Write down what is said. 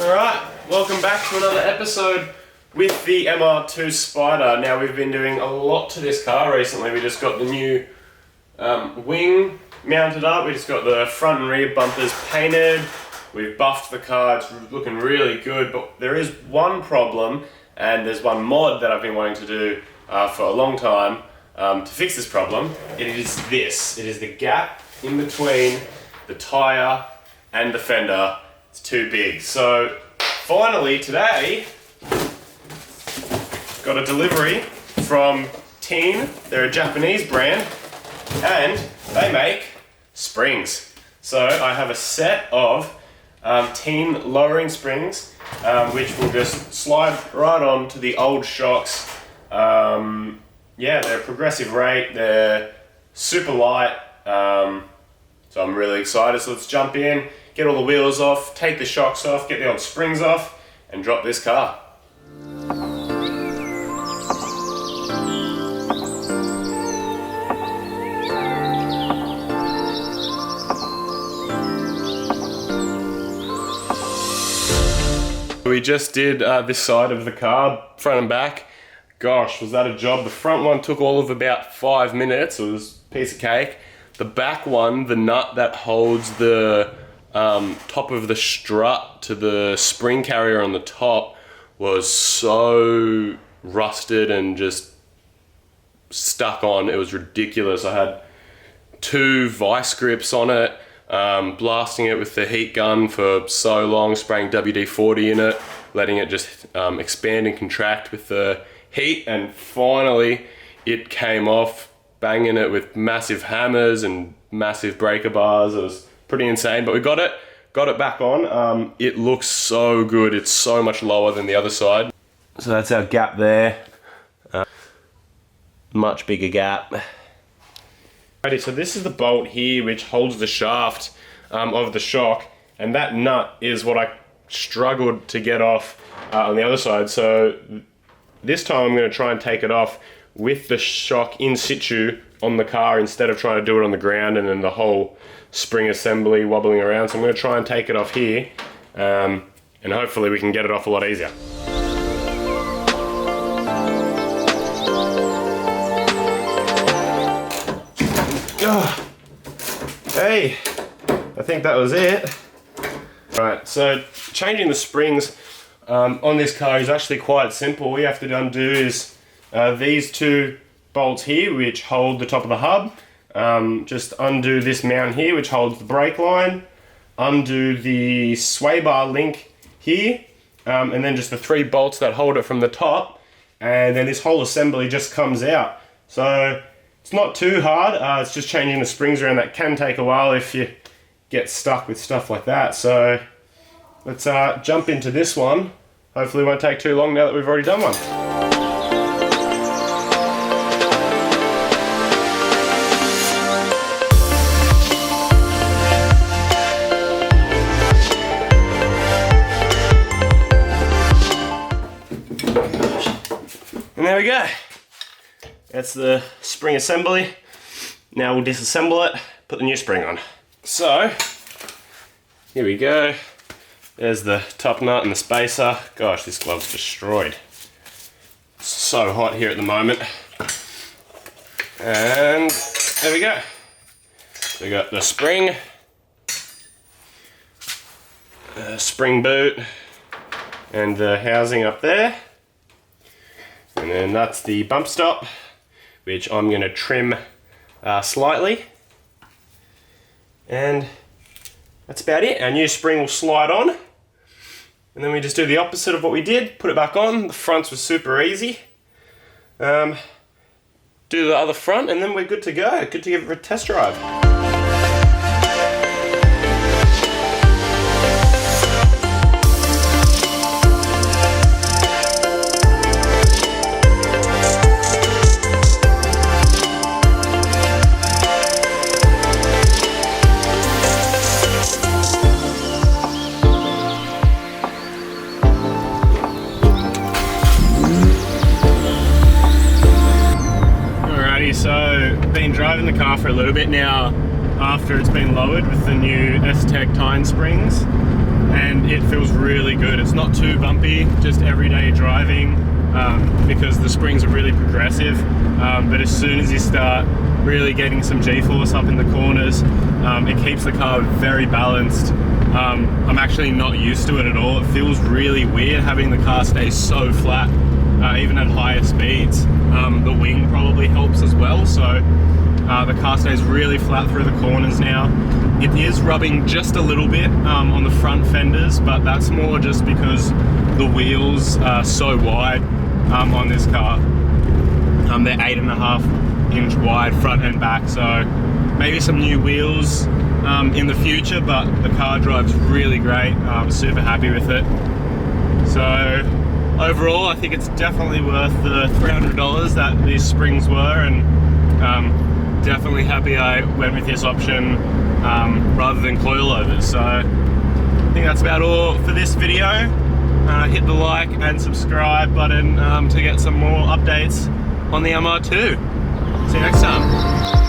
Alright, welcome back to another episode with the Mr2 Spyder. Now we've been doing a lot to this car recently. We just got the new wing mounted up, we just got the front and rear bumpers painted, we've buffed the car, it's looking really good, but there is one problem and there's one mod that I've been wanting to do for a long time to fix this problem. It is this. It is the gap in between the tyre and the fender. It's too big. So finally today, got a delivery from Tein. They're a Japanese brand and they make springs. So I have a set of Tein lowering springs which will just slide right on to the old shocks. Yeah, they're a progressive rate, they're super light, so I'm really excited. So let's jump in, get all the wheels off, take the shocks off, get the old springs off, and drop this car. We just did this side of the car, front and back. Gosh, was that a job. The front one took all of about 5 minutes. It was a piece of cake. The back one, the nut that holds the top of the strut to the spring carrier on the top, was so rusted and just stuck on. It was ridiculous. I had 2 vice grips on it, blasting it with the heat gun for so long, spraying WD-40 in it, letting it just expand and contract with the heat, and finally it came off, banging it with massive hammers and massive breaker bars. It was pretty insane, but we got it back on. It looks so good. It's so much lower than the other side. So that's our gap there. Much bigger gap. Alrighty, so this is the bolt here which holds the shaft of the shock, and that nut is what I struggled to get off on the other side. So this time I'm going to try and take it off with the shock in situ on the car instead of trying to do it on the ground and then the whole spring assembly wobbling around. So I'm going to try and take it off here, and hopefully we can get it off a lot easier. Hey, I think that was it. Right, so changing the springs on this car is actually quite simple. All you have to undo is these 2 bolts here which hold the top of the hub. Just undo this mount here which holds the brake line, undo the sway bar link here, and then just the 3 bolts that hold it from the top, and then this whole assembly just comes out. So it's not too hard, it's just changing the springs around. That can take a while if you get stuck with stuff like that. So let's jump into this one. Hopefully it won't take too long now that we've already done one. And there we go. That's the spring assembly. Now we'll disassemble it, put the new spring on. So, here we go. There's the top nut and the spacer. Gosh, this glove's destroyed. It's so hot here at the moment. And there we go. We got the spring boot, and the housing up there. And then that's the bump stop, which I'm going to trim slightly. And that's about it. Our new spring will slide on. And then we just do the opposite of what we did, put it back on. The fronts was super easy. Do the other front, and then we're good to go. Good to give it a test drive. So been driving the car for a little bit now after it's been lowered with the new S-Tech Tein springs. and it feels really good. It's not too bumpy, just everyday driving, because the springs are really progressive, but as soon as you start really getting some G-force up in the corners, it keeps the car very balanced. I'm actually not used to it at all. It feels really weird having the car stay so flat, even at higher speeds. The wing probably helps as well, so the car stays really flat through the corners now. It is rubbing just a little bit on the front fenders, but that's more just because the wheels are so wide on this car. They're 8.5-inch wide front and back, so maybe some new wheels in the future, but the car drives really great. I'm super happy with it. So overall, I think it's definitely worth the $300 that these springs were, and definitely happy I went with this option rather than coilovers. So I think that's about all for this video. Hit the like and subscribe button to get some more updates on the MR2. See you next time.